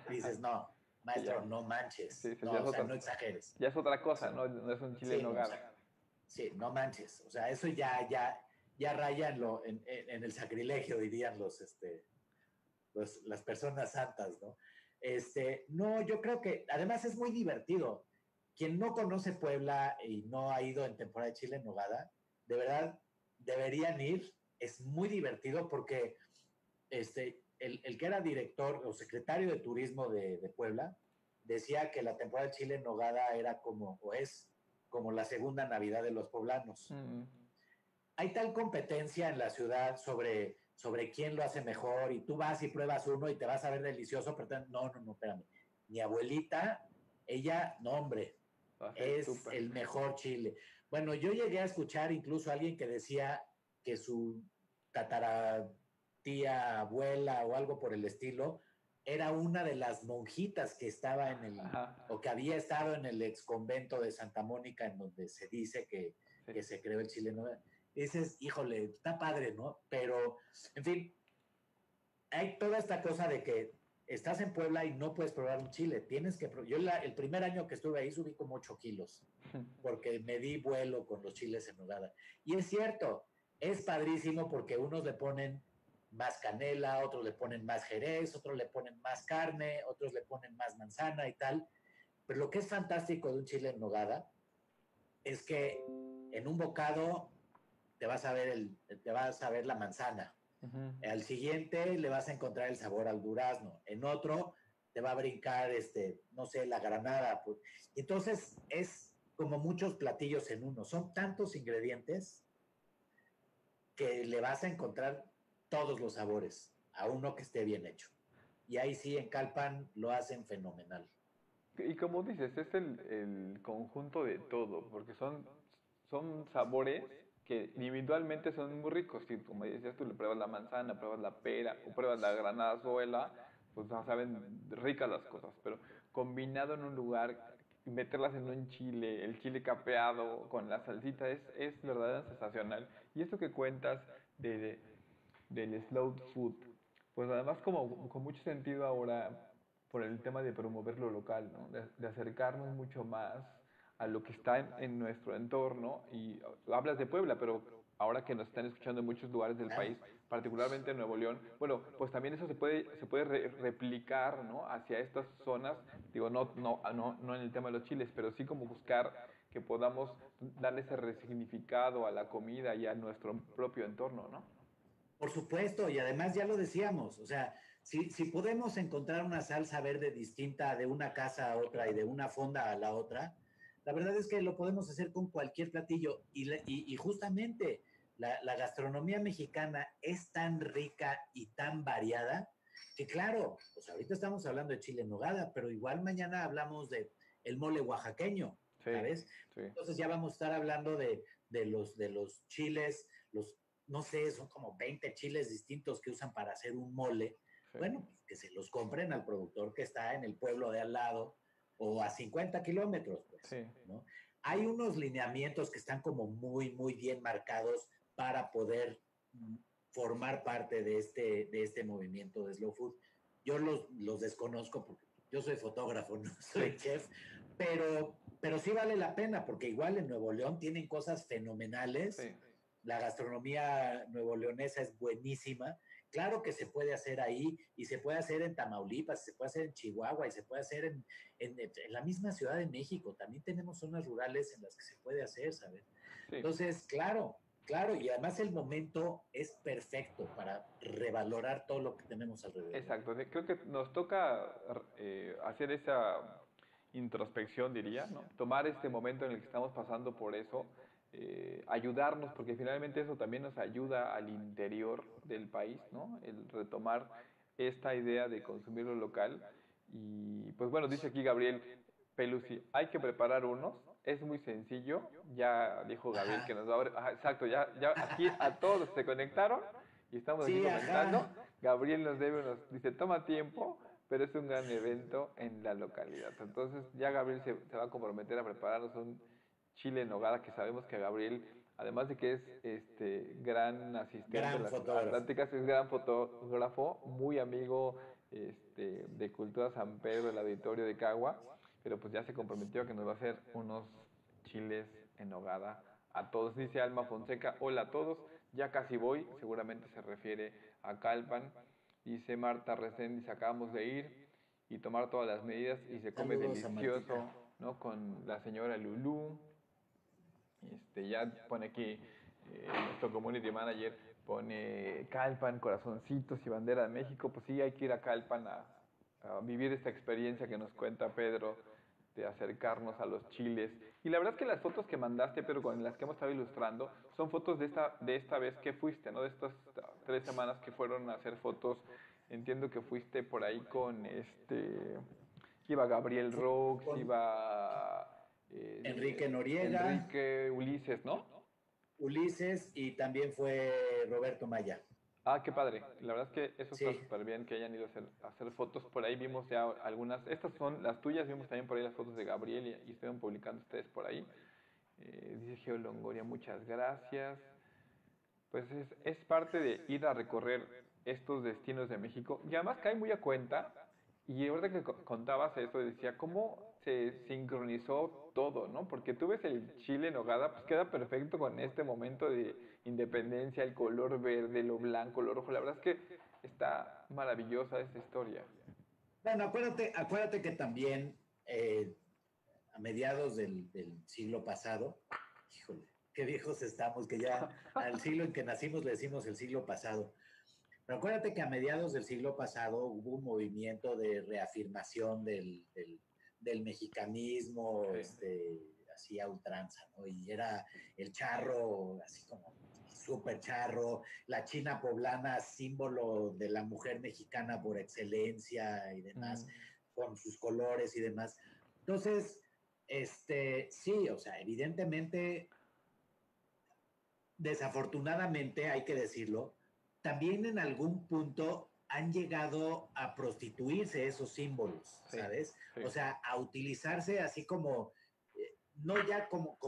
Y dices, no, maestro, Ya. no manches. Sí, sí, No, o sea, no exageres. ya es otra cosa, ¿no? No es un chile en Sí, no, o nogada. sea, sí, no manches. O sea, eso ya raya en el sacrilegio, dirían las personas santas, ¿no? No, yo creo que además es muy divertido. Quien no conoce Puebla y no ha ido en temporada de chile en nogada, de verdad deberían ir. Es muy divertido porque el que era director o secretario de turismo de Puebla decía que la temporada de chile en nogada era o es como la segunda Navidad de los poblanos. Hay tal competencia en la ciudad sobre quién lo hace mejor y tú vas y pruebas uno y te vas a ver delicioso, pero no, espérame. Mi abuelita, ella, no hombre, es super. El mejor chile. Bueno, yo llegué a escuchar incluso a alguien que decía que su tataratía, abuela o algo por el estilo, era una de las monjitas que estaba o que había estado en el ex convento de Santa Mónica, en donde se dice que se creó el chile, ¿no? Dices, híjole, está padre, ¿no? Pero, en fin, hay toda esta cosa de que estás en Puebla y no puedes probar un chile. Tienes que yo el primer año que estuve ahí subí como 8 kilos porque me di vuelo con los chiles en nogada. Y es cierto, es padrísimo porque unos le ponen más canela, otros le ponen más jerez, otros le ponen más carne, otros le ponen más manzana y tal. Pero lo que es fantástico de un chile en nogada es que en un bocado te vas a ver la manzana. Al siguiente le vas a encontrar el sabor al durazno. En otro te va a brincar, no sé, la granada. Pues. Entonces es como muchos platillos en uno. Son tantos ingredientes que le vas a encontrar todos los sabores a uno que esté bien hecho. Y ahí sí, en Calpan lo hacen fenomenal. Y como dices, es el conjunto de todo, porque son sabores que individualmente son muy ricos. Si, como decías tú, le pruebas la manzana, pruebas la pera o pruebas la granada azuela, pues saben ricas las cosas, pero combinado en un lugar, meterlas en un chile, el chile capeado con la salsita, es verdaderamente sensacional. Y esto que cuentas del slow food, pues además como con mucho sentido ahora por el tema de promover lo local, ¿no? De acercarnos mucho más a lo que está en nuestro entorno. Y hablas de Puebla, pero ahora que nos están escuchando en muchos lugares del país, particularmente en Nuevo León, bueno, pues también eso se puede replicar, ¿no? Hacia estas zonas, digo, no en el tema de los chiles, pero sí como buscar que podamos darle ese resignificado a la comida y a nuestro propio entorno, ¿no? Por supuesto, y además ya lo decíamos, o sea, si podemos encontrar una salsa verde distinta de una casa a otra y de una fonda a la otra, la verdad es que lo podemos hacer con cualquier platillo. Y justamente la gastronomía mexicana es tan rica y tan variada que claro, pues ahorita estamos hablando de chile en nogada, pero igual mañana hablamos de el mole oaxaqueño, Sí, ¿sabes? sí. Entonces ya vamos a estar hablando de los chiles, no sé, son como 20 chiles distintos que usan para hacer un mole. Sí. Bueno, pues que se los compren al productor que está en el pueblo de al lado o a 50 kilómetros, pues, Sí. ¿no? Hay unos lineamientos que están como muy, muy bien marcados para poder formar parte de este movimiento de Slow Food. Yo los desconozco porque yo soy fotógrafo, no soy chef, pero sí vale la pena porque igual en Nuevo León tienen cosas fenomenales. Sí. La gastronomía nuevoleonesa es buenísima. Claro que se puede hacer ahí y se puede hacer en Tamaulipas, se puede hacer en Chihuahua y se puede hacer en la misma Ciudad de México. También tenemos zonas rurales en las que se puede hacer, ¿sabes? Sí. Entonces, claro, y además el momento es perfecto para revalorar todo lo que tenemos alrededor. Exacto, creo que nos toca hacer esa introspección, diría, ¿no? Tomar este momento en el que estamos pasando por eso, ayudarnos, porque finalmente eso también nos ayuda al interior del país, ¿no? El retomar esta idea de consumir lo local. Y pues bueno, dice aquí Gabriel Pelusi, hay que preparar unos, es muy sencillo, ya dijo Gabriel que nos va a abrir, exacto, ya aquí a todos se conectaron y estamos aquí comentando. Gabriel nos debe dice, toma tiempo, pero es un gran evento en la localidad. Entonces ya Gabriel se va a comprometer a prepararnos un chile en nogada, que sabemos que Gabriel, además de que es gran asistente a las pláticas, es gran fotógrafo, muy amigo de Cultura San Pedro, del auditorio de Cagua, pero pues ya se comprometió a que nos va a hacer unos chiles en nogada a todos. Dice Alma Fonseca, hola a todos, ya casi voy, seguramente se refiere a Calpan. Dice Marta Reséndiz, acabamos de ir y tomar todas las medidas y se come delicioso, ¿no? Con la señora Lulú. Ya pone aquí nuestro community manager, pone Calpan, corazoncitos y bandera de México. Pues sí, hay que ir a Calpan a vivir esta experiencia que nos cuenta Pedro, de acercarnos a los chiles. Y la verdad es que las fotos que mandaste, Pedro, con las que hemos estado ilustrando, son fotos de esta vez que fuiste, ¿no? De estas 3 semanas que fueron a hacer fotos. Entiendo que fuiste por ahí con iba Gabriel Rox, iba Enrique Noriega, Enrique Ulises, ¿no? Ulises, y también fue Roberto Maya. Ah, qué padre. La verdad es que eso está súper bien que hayan ido a hacer fotos. Por ahí vimos ya algunas. Estas son las tuyas. Vimos también por ahí las fotos de Gabriel y estuvieron publicando ustedes por ahí. Dice Geo Longoria, muchas gracias. Pues es parte de ir a recorrer estos destinos de México. Y además cae muy a cuenta. Y ahorita que contabas eso, decía cómo se sincronizó todo, ¿no? Porque tú ves el chile en nogada, pues queda perfecto con este momento de independencia, el color verde, lo blanco, lo rojo. La verdad es que está maravillosa esta historia. Bueno, acuérdate que también a mediados del siglo pasado, híjole, qué viejos estamos, que ya al siglo en que nacimos le decimos el siglo pasado. Pero acuérdate que a mediados del siglo pasado hubo un movimiento de reafirmación del mexicanismo, así a ultranza, ¿no? Y era el charro, así como súper charro, la china poblana, símbolo de la mujer mexicana por excelencia y demás, con sus colores y demás. Entonces, sí, o sea, evidentemente, desafortunadamente, hay que decirlo, también en algún punto han llegado a prostituirse esos símbolos, ¿sabes? Sí. O sea, a utilizarse así como, no ya como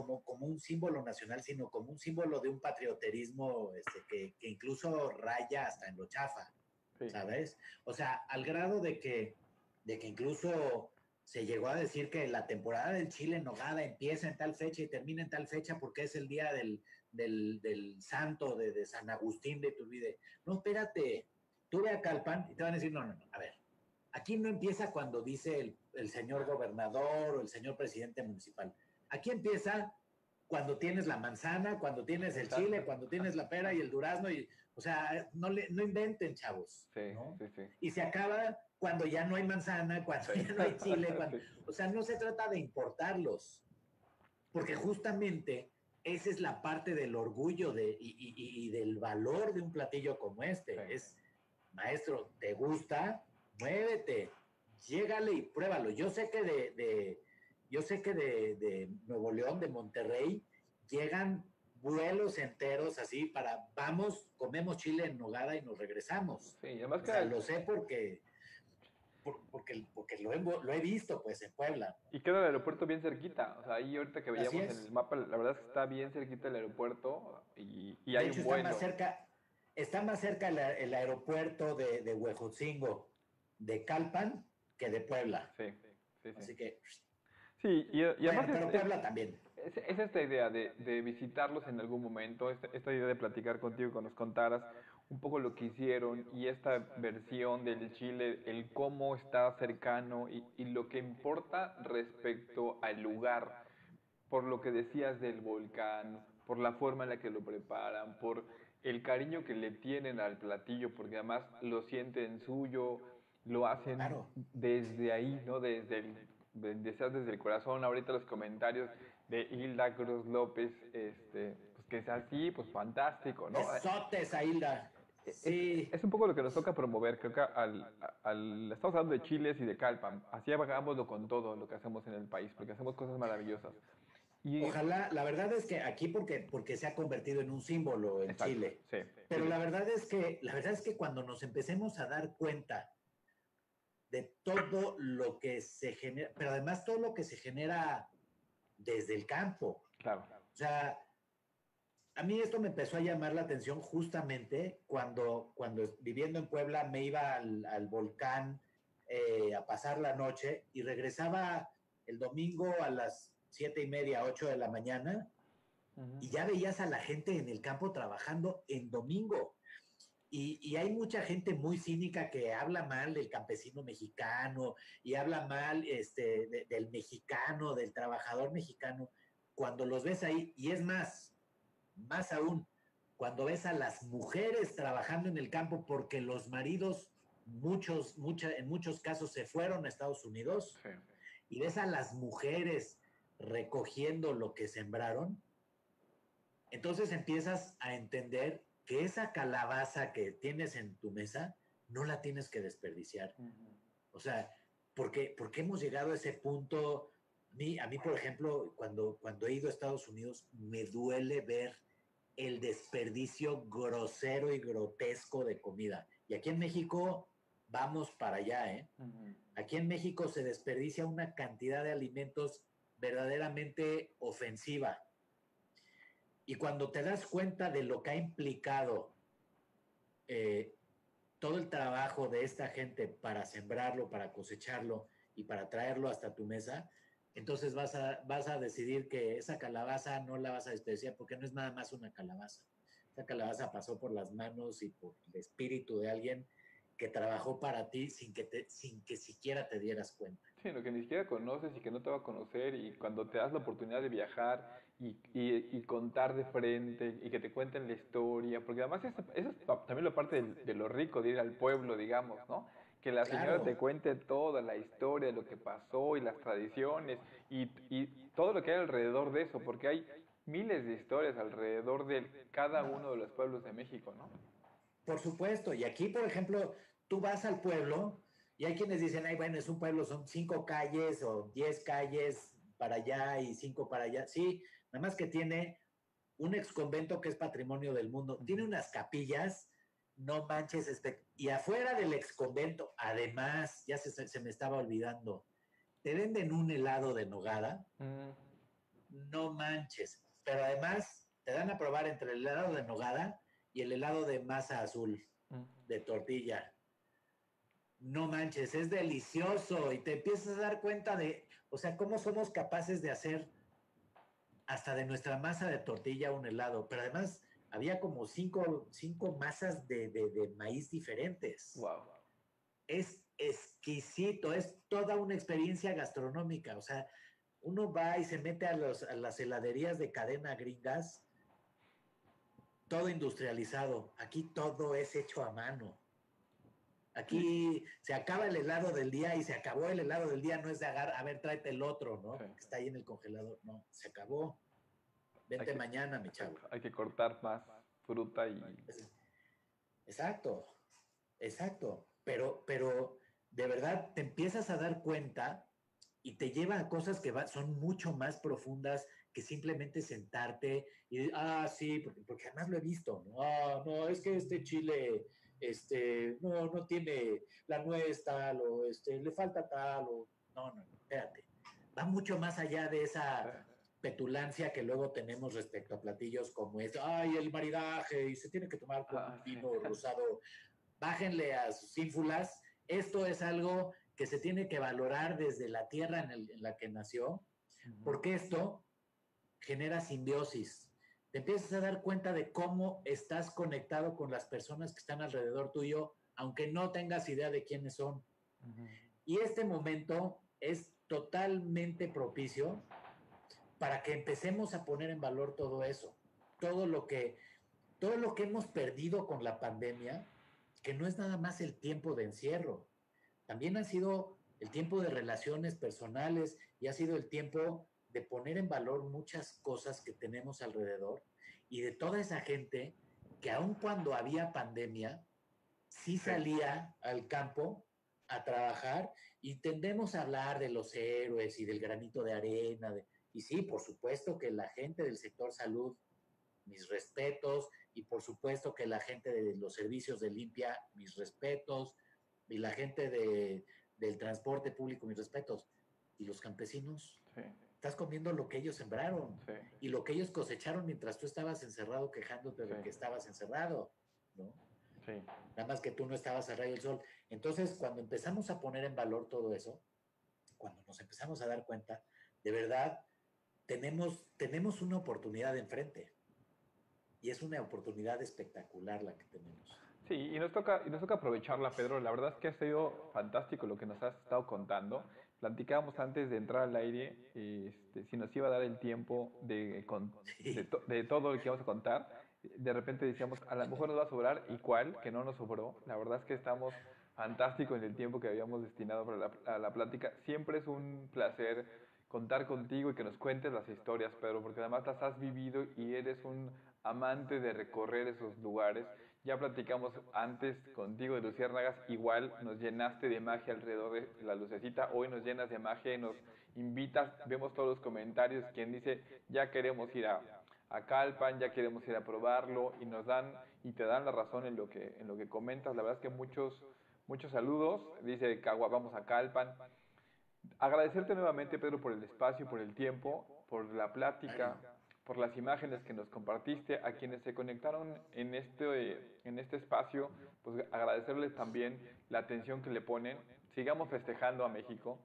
un símbolo nacional, sino como un símbolo de un patrioterismo que incluso raya hasta en lo chafa, sí. ¿Sabes? O sea, al grado de que incluso se llegó a decir que la temporada del chile en nogada empieza en tal fecha y termina en tal fecha porque es el día del santo de San Agustín de Iturbide. No, espérate, tú ve a Calpan y te van a decir, no, a ver, aquí no empieza cuando dice el señor gobernador o el señor presidente municipal. Aquí empieza cuando tienes la manzana, cuando tienes el Exacto. chile, cuando tienes la pera y el durazno, y, o sea, no inventen, chavos, Sí, ¿no? sí, sí. Y se acaba cuando ya no hay manzana, cuando Sí. ya no hay chile, Sí. o sea, no se trata de importarlos, porque justamente esa es la parte del orgullo y del valor de un platillo como Sí. este. Es, maestro, ¿te gusta? Muévete, llégale y pruébalo. Yo sé que de Nuevo León, de Monterrey, llegan vuelos enteros así para, vamos, comemos chile en nogada y nos regresamos. Sí, además O que sea, lo sé porque lo he visto pues en Puebla. y queda el aeropuerto bien cerquita. O sea, ahí ahorita que Así veíamos en el es. mapa, la verdad es que está bien cerquita el aeropuerto y De hay hecho, un vuelo. está más cerca el aeropuerto de Huejotzingo, de Calpan, que de Puebla. Sí, sí, sí. Así que, Sí, y además bueno, pero Puebla también. es esta idea de visitarlos en algún momento, esta idea de platicar contigo, que nos contaras un poco lo que hicieron y esta versión del Chile, el cómo está cercano y lo que importa respecto al lugar, por lo que decías del volcán, por la forma en la que lo preparan, por el cariño que le tienen al platillo, porque además lo sienten suyo, lo hacen Claro. desde ahí, ¿no? Deseas desde el corazón. Ahorita los comentarios de Hilda Cruz López, pues que es así, pues fantástico, ¿no? Besotes a Hilda. Sí, Es un poco lo que nos toca promover, creo que estamos hablando de chiles y de calpa, así hagámoslo con todo lo que hacemos en el país, porque hacemos cosas maravillosas. Y, ojalá, la verdad es que aquí porque se ha convertido en un símbolo en exacto, Chile. sí, sí, Pero la verdad es que cuando nos empecemos a dar cuenta de todo lo que se genera, pero además todo lo que se genera desde el campo. claro. O sea, a mí esto me empezó a llamar la atención justamente cuando viviendo en Puebla me iba al volcán a pasar la noche y regresaba el domingo a las 7:30, 8 de la mañana y ya veías a la gente en el campo trabajando en domingo. Y hay mucha gente muy cínica que habla mal del campesino mexicano y habla mal del mexicano, del trabajador mexicano, cuando los ves ahí. Y es más aún, cuando ves a las mujeres trabajando en el campo porque los maridos, en muchos casos, se fueron a Estados Unidos, Sí. y ves a las mujeres recogiendo lo que sembraron, entonces empiezas a entender que esa calabaza que tienes en tu mesa no la tienes que desperdiciar. O sea, porque hemos llegado a ese punto. A mí, por ejemplo, cuando he ido a Estados Unidos, me duele ver el desperdicio grosero y grotesco de comida. Y aquí en México vamos para allá, ¿eh? Aquí en México se desperdicia una cantidad de alimentos verdaderamente ofensiva. Y cuando te das cuenta de lo que ha implicado eh, todo el trabajo de esta gente para sembrarlo, para cosecharlo y para traerlo hasta tu mesa, entonces vas a decidir que esa calabaza no la vas a desperdiciar porque no es nada más una calabaza. Esa calabaza pasó por las manos y por el espíritu de alguien que trabajó para ti sin que siquiera te dieras cuenta. Sí, lo que ni siquiera conoces y que no te va a conocer y cuando te das la oportunidad de viajar y contar de frente y que te cuenten la historia, porque además eso es también la parte de lo rico de ir al pueblo, digamos, ¿no? Que la señora te Claro, cuente toda la historia de lo que pasó y las tradiciones y todo lo que hay alrededor de eso, porque hay miles de historias alrededor de cada uno de los pueblos de México, ¿no? por supuesto. Y aquí, por ejemplo, tú vas al pueblo y hay quienes dicen, ay, bueno, es un pueblo, son 5 calles o 10 calles para allá y 5 para allá. Sí, nada más que tiene un ex convento que es patrimonio del mundo. Tiene unas capillas, no manches, y afuera del ex convento, además, ya se me estaba olvidando, te venden un helado de nogada, Mm, no manches, pero además te dan a probar entre el helado de nogada y el helado de masa azul, mm. de tortilla. No manches, es delicioso y te empiezas a dar cuenta o sea, cómo somos capaces de hacer hasta de nuestra masa de tortilla un helado, pero además había como cinco masas de maíz diferentes. Wow. Es exquisito, es toda una experiencia gastronómica, o sea, Uno va y se mete a las heladerías de cadena gringas, todo industrializado. Aquí todo es hecho a mano. Aquí se acaba el helado del día y se acabó el helado del día, no es de agarrar, a ver, tráete el otro, ¿no? Sí. Que está ahí en el congelador. No, se acabó. Vente mañana, mi chavo. Hay que cortar más fruta y... Exacto, exacto. Pero de verdad te empiezas a dar cuenta y te lleva a cosas que son mucho más profundas que simplemente sentarte y, sí, porque además lo he visto, ¿no? No, es que este chile, no tiene la nuez tal, o le falta tal, o, no, espérate. Va mucho más allá de esa petulancia que luego tenemos respecto a platillos como el maridaje, y se tiene que tomar con un vino rosado. Bájenle a sus ínfulas. Esto es algo que se tiene que valorar desde la tierra en la que nació, porque esto genera simbiosis. Te empiezas a dar cuenta de cómo estás conectado con las personas que están alrededor tuyo, aunque no tengas idea de quiénes son. Y este momento es totalmente propicio para que empecemos a poner en valor todo eso, todo lo que hemos perdido con la pandemia, que no es nada más el tiempo de encierro, también ha sido el tiempo de relaciones personales y ha sido el tiempo de poner en valor muchas cosas que tenemos alrededor y de toda esa gente que aun cuando había pandemia, sí salía al campo a trabajar, y tendemos a hablar de los héroes y del granito de arena, y sí, por supuesto que la gente del sector salud, mis respetos, y por supuesto que la gente de los servicios de limpia, mis respetos, y la gente del transporte público, mis respetos. ¿Y los campesinos? Sí. Estás comiendo lo que ellos sembraron, sí. y lo que ellos cosecharon mientras tú estabas encerrado quejándote de que estabas encerrado, ¿no? Sí. Nada más que tú no estabas al rayo del sol. Entonces, cuando empezamos a poner en valor todo eso, cuando nos empezamos a dar cuenta, de verdad, tenemos una oportunidad enfrente. Y es una oportunidad espectacular la que tenemos. Sí, y nos toca aprovecharla, Pedro. La verdad es que ha sido fantástico lo que nos has estado contando. Platicábamos antes de entrar al aire si nos iba a dar el tiempo de todo lo que íbamos a contar. De repente decíamos, a lo mejor nos va a sobrar, y cuál, que no nos sobró. La verdad es que estamos fantásticos en el tiempo que habíamos destinado para la plática. Siempre es un placer contar contigo y que nos cuentes las historias, Pedro, porque además las has vivido y eres un amante de recorrer esos lugares. Ya platicamos antes contigo de Luciérnagas, igual nos llenaste de magia alrededor de la lucecita, hoy nos llenas de magia y nos invitas, vemos todos los comentarios, quien dice, ya queremos ir a Calpan, ya queremos ir a probarlo, y te dan la razón en lo que comentas. La verdad es que muchos saludos, dice Cagua, vamos a Calpan. Agradecerte nuevamente, Pedro, por el espacio, por el tiempo, por la plática, por las imágenes que nos compartiste. A quienes se conectaron en este espacio, pues agradecerles también la atención que le ponen. Sigamos festejando a México.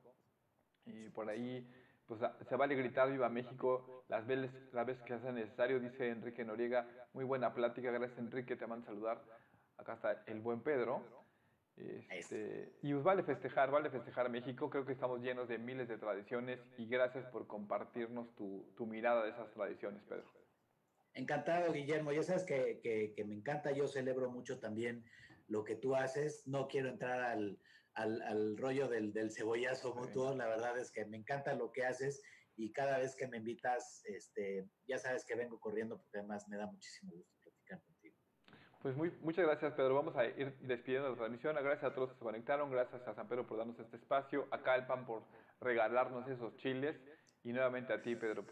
Y por ahí, pues se vale gritar viva México las veces que sea necesario, dice Enrique Noriega. Muy buena plática, gracias Enrique, te mando a saludar. Acá está el buen Pedro. Y pues vale festejar a México. Creo que estamos llenos de miles de tradiciones, y gracias por compartirnos tu mirada de esas tradiciones, Pedro. Encantado, Guillermo. Ya sabes que me encanta. Yo celebro mucho también lo que tú haces. No quiero entrar al rollo del cebollazo mutuo. La verdad es que me encanta lo que haces, y cada vez que me invitas, ya sabes que vengo corriendo, porque además me da muchísimo gusto platicar contigo. Pues muchas gracias, Pedro. Vamos a ir despidiendo la transmisión. Gracias a todos los que se conectaron. Gracias a San Pedro por darnos este espacio. A Calpan por regalarnos esos chiles. Y nuevamente a ti, Pedro,